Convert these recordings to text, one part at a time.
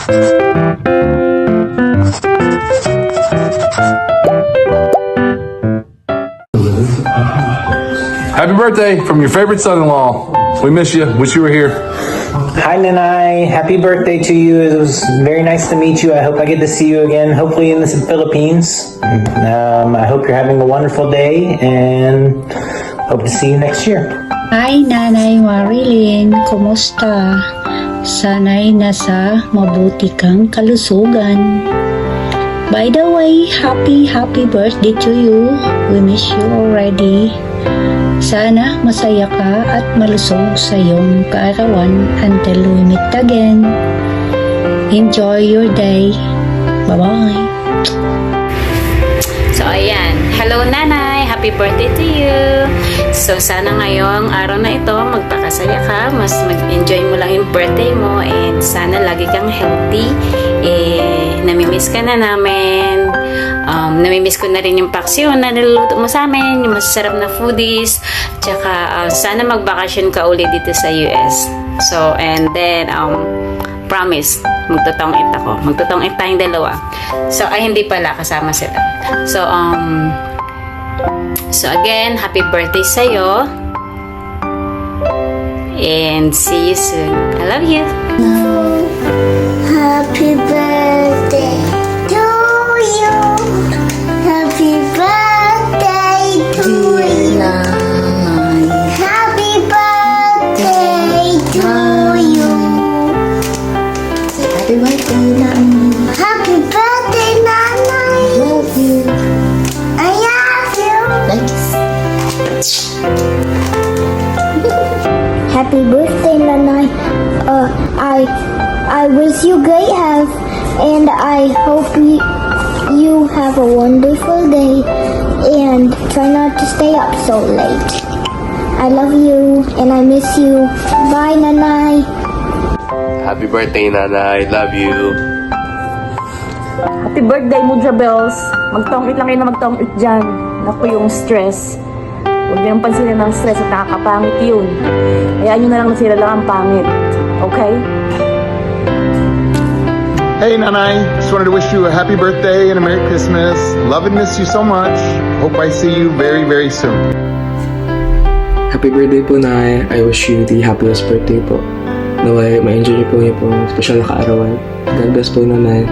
Happy birthday from your favorite son-in-law. We miss you. Wish you were here. Hi, Nanay. Happy birthday to you. It was very nice to meet you. I hope I get to see you again, hopefully in the Philippines. I hope you're having a wonderful day and hope to see you next year. Hi, Nanay Marilyn. Kumusta? Sana'y nasa mabuti kang kalusugan. By the way, happy birthday to you. We miss you already. Sana masaya ka at malusog sa iyong kaarawan until we meet again. Enjoy your day. Bye-bye. So, ayan. Hello, Nanay. Happy birthday to you. So, sana ngayong araw na ito, magpakasaya ka. Mas mag-enjoy mo lang yung birthday mo. And sana lagi kang healthy. Namimiss ka na namin. Namimiss ko na rin yung paksyon na niluluto mo sa amin. Yung masasarap na foodies. Tsaka, sana magbakasyon ka ulit dito sa US. So, and then, promise, magtotong it ako. Magtotong it tayong dalawa. So, ay hindi pala, kasama sila. So again, happy birthday sa'yo. And see you soon. I love you. Happy birthday to you. Happy birthday to you. Happy birthday to you. Happy birthday, Nanay. Happy birthday, Nanay. I love you. I love you. Happy birthday, Nanay. I wish you great health, and I hope you have a wonderful day, and try not to stay up so late. I love you, and I miss you. Bye, Nanay. Happy birthday, Nanay. Love you. Happy birthday, Mudra Bells. Magtong-it lang kayo na magtong-it dyan. Naku, yung stress. Huwag niyang pansinin ng stress at nakakapangit yun. Hayaan nyo na lang na sila lang ang pangit. Okay? Hey Nanay, just wanted to wish you a happy birthday and a Merry Christmas. Love and miss you so much. Hope I see you very, very soon. Happy birthday po, Nay. I wish you the happiest birthday po. Naway, ma-enjoy niyo po yung pong special na kaarawan. God bless po, Nanay.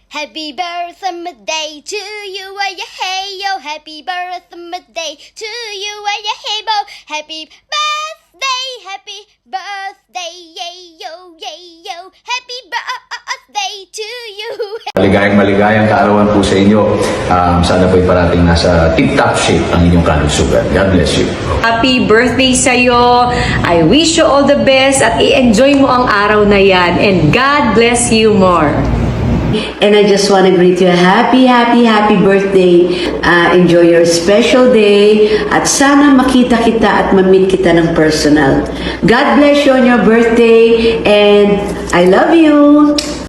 Happy birthday to you, hey yo. Happy birthday to you, hey bo. Happy birthday, yay yo. Happy birthday to you. Maligayang kaarawan po sa inyo. Sana po'y parating nasa tip-top shape ang inyong kalusugan. God bless you. Happy birthday sa'yo. I wish you all the best at i-enjoy mo ang araw na yan. And God bless you more. And I just want to greet you a happy birthday. Enjoy your special day. At sana makita kita at ma-meet kita ng personal. God bless you on your birthday. And I love you.